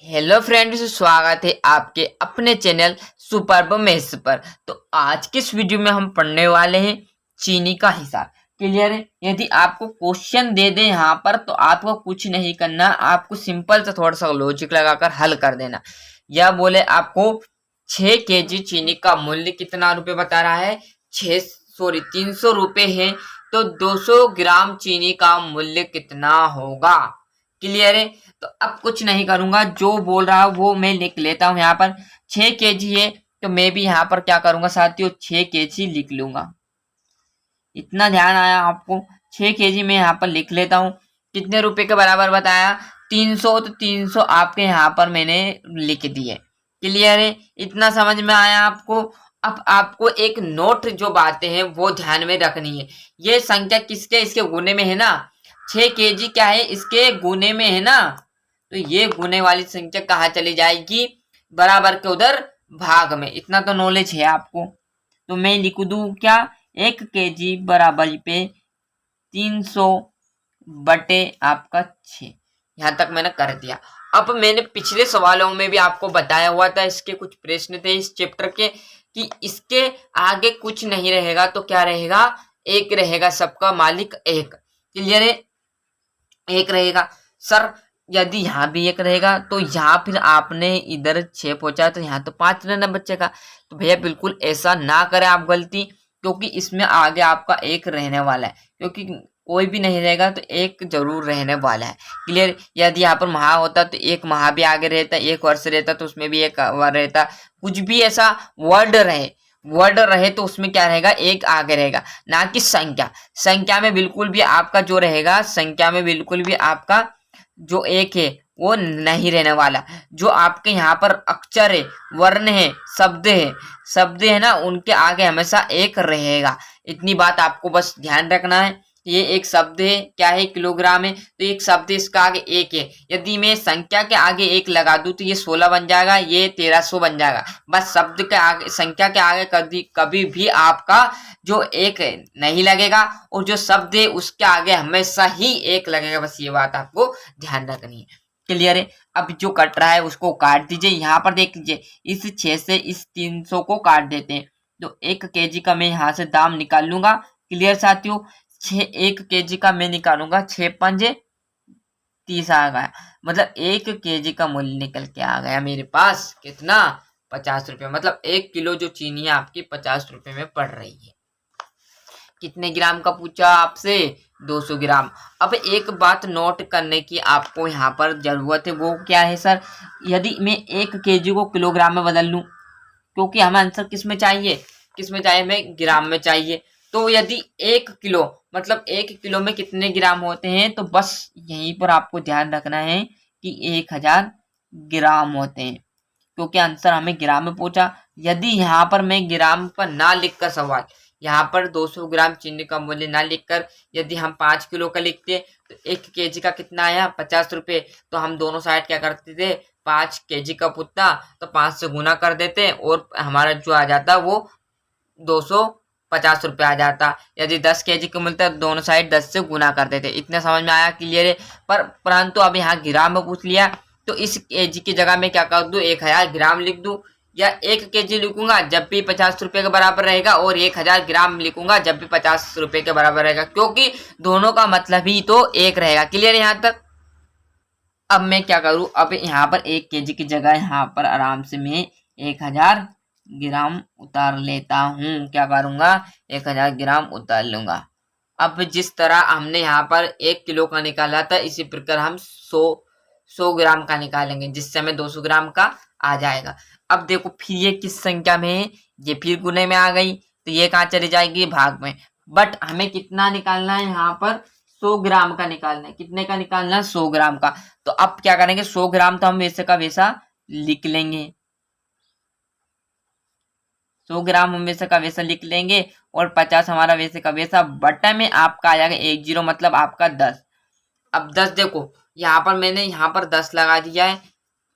Hello friends, स्वागत है आपके अपने चैनल सुपर्ब मेस पर। तो आज के इस वीडियो में हम पढ़ने वाले हैं चीनी का हिसाब। क्लियर है? यदि आपको क्वेश्चन दे दे यहाँ पर तो आपको कुछ नहीं करना, आपको सिंपल से थोड़ा सा लॉजिक लगाकर हल कर देना। या बोले आपको 6 केजी चीनी का मूल्य कितना रुपए बता रहा है, 300 रुपए है, तो 200 ग्राम चीनी का मूल्य कितना होगा। क्लियर है? तो अब कुछ नहीं करूंगा, जो बोल रहा हूं वो मैं लिख लेता हूं। यहाँ पर 6 केजी है तो मैं भी यहाँ पर क्या करूंगा साथियों, 6 केजी लिख लूंगा। इतना ध्यान आया आपको? 6 केजी में यहाँ पर लिख लेता हूँ। कितने रुपए के बराबर बताया? 300, तो 300 आपके यहाँ पर मैंने लिख दिए। क्लियर है? इतना समझ में आया आपको? अब आपको एक नोट जो बातें हैं वो ध्यान में रखनी है। ये संख्या किसके, इसके गुने में है ना। 6 केजी क्या है, इसके गुने में है ना। तो ये गुने वाली संख्या कहाँ चली जाएगी, बराबर के उधर भाग में। इतना तो नॉलेज है आपको। तो मैं लिख दूं क्या, 1 केजी बराबर पे 300 बटे आपका 6। यहां तक मैंने कर दिया। अब मैंने पिछले सवालों में भी आपको बताया हुआ था, इसके कुछ प्रश्न थे इस चैप्टर के, कि इसके आगे कुछ नहीं रहेगा तो क्या रहेगा, एक रहेगा, सबका मालिक एक। क्लियर है? एक रहेगा। सर यदि यहाँ भी एक रहेगा तो यहाँ फिर आपने इधर 6 पहुंचा तो यहाँ तो 5 रहना बचेगा। तो भैया बिल्कुल ऐसा ना करें आप गलती, क्योंकि इसमें आगे आपका एक रहने वाला है, क्योंकि कोई भी नहीं रहेगा तो एक जरूर रहने वाला है। क्लियर? यदि यहाँ पर महा होता तो एक महा भी आगे रहता, एक वर्ष रहता तो उसमें भी एक रहता। कुछ भी ऐसा वर्ड रहे तो उसमें क्या रहेगा, एक आगे रहेगा, ना कि संख्या। संख्या में बिल्कुल भी आपका जो रहेगा, संख्या में बिल्कुल भी आपका जो एक है वो नहीं रहने वाला। जो आपके यहाँ पर अक्षर है, वर्ण है, शब्द है ना, उनके आगे हमेशा एक रहेगा। इतनी बात आपको बस ध्यान रखना है। ये एक शब्द है, क्या है, किलोग्राम है, तो एक शब्द है, इसका आगे एक है। यदि मैं संख्या के आगे एक लगा दूं तो ये 16 बन जाएगा, ये 1300 बन जाएगा। बस शब्द के आगे, संख्या के आगे कभी भी आपका जो एक नहीं लगेगा, और जो शब्द है उसके आगे हमेशा ही एक लगेगा। बस ये बात आपको ध्यान रखनी है। क्लियर है? अब जो कट रहा है उसको काट दीजिए। यहाँ पर देख लीजिए, इस 6 से इस 300 को काट देते हैं तो 1 केजी का मैं यहाँ से दाम निकाल लूंगा। क्लियर साथियों? 1 केजी का मैं निकालूंगा, 6 पंजे 30 आ गया, मतलब 1 केजी का मूल्य निकल के आ गया मेरे पास। कितना? 50 रुपये। मतलब 1 किलो जो चीनी है आपकी 50 रुपये में पड़ रही है। कितने ग्राम का पूछा आपसे? 200 ग्राम। अब एक बात नोट करने की आपको यहाँ पर जरूरत है, वो क्या है सर, यदि मैं 1 केजी को किलोग्राम में बदल लूं, क्योंकि हमें आंसर किस में चाहिए, हमें ग्राम में चाहिए। तो यदि 1 किलो, मतलब 1 किलो में कितने ग्राम होते हैं, तो बस यहीं पर आपको ध्यान रखना है कि 1000 ग्राम होते हैं, क्योंकि आंसर हमें ग्राम में पूछा। यदि यहाँ पर मैं ग्राम पर ना लिखकर सवाल, यहाँ पर 200 ग्राम चीनी का मूल्य ना लिखकर यदि हम 5 किलो का लिखते तो 1 केजी का कितना आया, 50 रुपये। तो हम दोनों साइड क्या करते थे, 5 केजी का पूछता तो 5 से गुना कर देते और हमारा जो आ जाता वो 250 रुपये आ जाता। यदि 10 केजी का मिलता तो दोनों साइड 10 से गुना कर देते। इतने समझ में आया? क्लियर है? परंतु अब यहाँ ग्राम में पूछ लिया तो इस केजी की जगह में क्या कर दूं, 1000 ग्राम लिख दूं, या 1 केजी लिखूंगा जब भी 50 रुपए के बराबर रहेगा, और 1000 ग्राम लिखूंगा जब भी 50 रुपए के बराबर रहेगा, क्योंकि दोनों का मतलब ही तो एक रहेगा। क्लियर यहाँ तक? अब मैं क्या करूं, अब यहाँ पर 1 केजी की जगह यहाँ पर आराम से मैं 1000 ग्राम उतार लेता हूँ। क्या करूंगा, 1000 ग्राम उतार लूंगा। अब जिस तरह हमने यहाँ पर 1 किलो का निकाला था, इसी प्रकार हम 100 ग्राम का निकालेंगे, जिससे हमें 200 ग्राम का आ जाएगा। अब देखो फिर ये किस संख्या में है, ये फिर गुने में आ गई, तो ये कहाँ चली जाएगी, भाग में। बट हमें कितना निकालना है, यहाँ पर 100 ग्राम का निकालना है। कितने का निकालना है, 100 ग्राम का। तो अब क्या करेंगे, 100 ग्राम तो हम वैसे का वैसा लिख लेंगे, 100 ग्राम हम वैसे का वैसा लिख लेंगे, और 50 हमारा वैसे का वैसा। बटा में आपका आ जाएगा 10, मतलब आपका 10। अब 10 देखो, यहाँ पर मैंने यहाँ पर 10 लगा दिया है,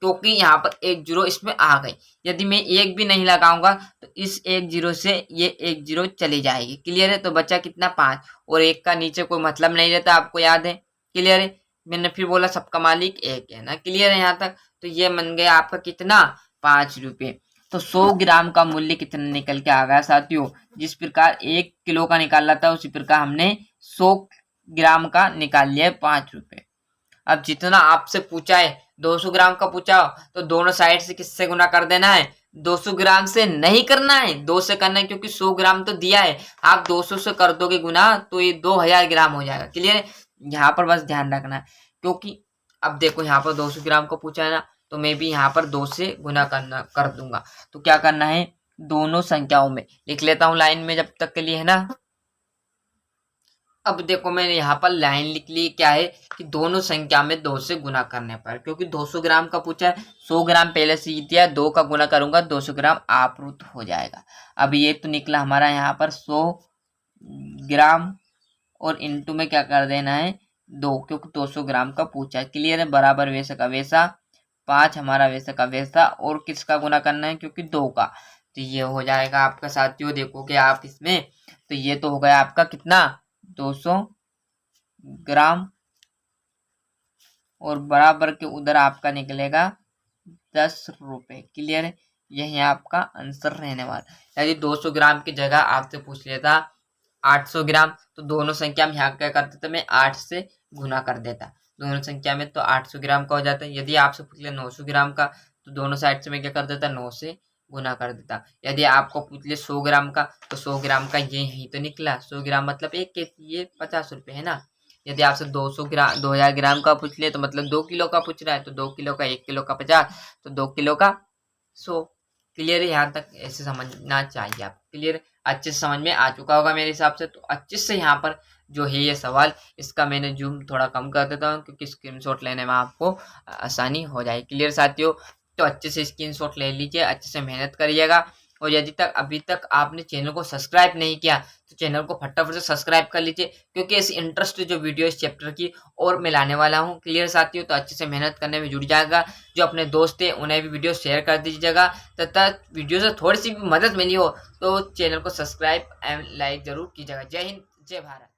क्योंकि यहाँ पर 1 जीरो इसमें आ गई। यदि मैं एक भी नहीं लगाऊंगा तो इस 1 जीरो से ये 1 जीरो चली जाएगी। क्लियर है? तो बचा कितना, 5, और 1 का नीचे कोई मतलब नहीं रहता, आपको याद है। क्लियर है? मैंने फिर बोला सबका मालिक एक है ना। क्लियर है यहाँ तक? तो ये बन गया आपका कितना, 5 रुपये। तो 100 ग्राम का मूल्य कितना निकल के आ गया साथियों। जिस प्रकार 1 किलो का निकाला था उसी प्रकार हमने 100 ग्राम का निकाल लिया है 5 रुपये। अब जितना आपसे पूछा है 200 ग्राम का पूछा हो तो दोनों साइड से किससे गुना कर देना है, 200 ग्राम से नहीं करना है, 2 से करना है, क्योंकि 100 ग्राम तो दिया है। आप 200 से कर दोगे गुना तो ये 2000 ग्राम हो जाएगा। क्लियर है? यहाँ पर बस ध्यान रखना है, क्योंकि अब देखो यहाँ पर 200 ग्राम का पूछा है ना, तो मैं भी यहाँ पर 2 से गुना कर दूंगा। तो क्या करना है, दोनों संख्याओं में लिख लेता हूँ लाइन में जब तक के लिए, है ना। अब देखो मैंने यहाँ पर लाइन लिख ली, क्या है कि दोनों संख्या में 2 से गुना करने पर, क्योंकि 200 ग्राम का पूछा है, 100 ग्राम पहले से ही दिया, 2 का गुना करूंगा 200 ग्राम आपरूत हो जाएगा। अब ये तो निकला हमारा यहाँ पर 100 ग्राम और इनटू में क्या कर देना है 2, क्योंकि 200 ग्राम का पूछा है। क्लियर है? बराबर वैसा का वैसा, 5 हमारा वैसा का वैसा, और किसका गुना करना है, क्योंकि 2 का। तो ये हो जाएगा आपका साथियों, देखोगे आप इसमें तो ये तो हो गया आपका कितना, 200 ग्राम, और बराबर के उधर आपका निकलेगा 10 रुपए। क्लियर है? यही आपका आंसर रहने वाला। यदि 200 ग्राम की जगह आपसे पूछ लेता 800 ग्राम, तो दोनों संख्या में यहाँ क्या करते थे, मैं 8 से गुना कर देता दोनों संख्या में, तो 800 ग्राम का हो जाता है। यदि आपसे पूछ ले 900 ग्राम का, तो दोनों साइड से मैं क्या कर देता, 9 से गुना कर देता। यदि आपको पूछ ले 100 ग्राम का, तो 100 ग्राम का ये ही तो निकला, 100 ग्राम मतलब एक के, ये 50 रुपये है ना। यदि आपसे 200 ग्राम 2000 ग्राम का पूछ ले, तो मतलब 2 किलो का पूछ रहा है, तो 2 किलो का 1 किलो का 50, तो 2 किलो का 100। क्लियर है? यहाँ तक ऐसे समझना चाहिए आप। क्लियर? अच्छे से समझ में आ चुका होगा मेरे हिसाब से। तो अच्छे से यहाँ पर जो है ये सवाल, इसका मैंने जूम थोड़ा कम कर देता हूँ, क्योंकि स्क्रीनशॉट लेने में आपको आसानी हो जाए। क्लियर साथियों? तो अच्छे से स्क्रीनशॉट ले लीजिए, अच्छे से मेहनत करिएगा। और यदि तक अभी तक आपने चैनल को सब्सक्राइब नहीं किया, तो चैनल को फटाफट से सब्सक्राइब कर लीजिए, क्योंकि ऐसी इंटरेस्ट जो वीडियो इस चैप्टर की और मैं लाने वाला हूँ। क्लियर साथियों? तो अच्छे से मेहनत करने में जुड़ जाएगा। जो अपने दोस्त हैं उन्हें भी वीडियो शेयर कर दीजिएगा, तथा वीडियो से थोड़ी सी भी मदद मिली हो तो चैनल को सब्सक्राइब एंड लाइक जरूर कीजिएगा। जय हिंद, जय भारत।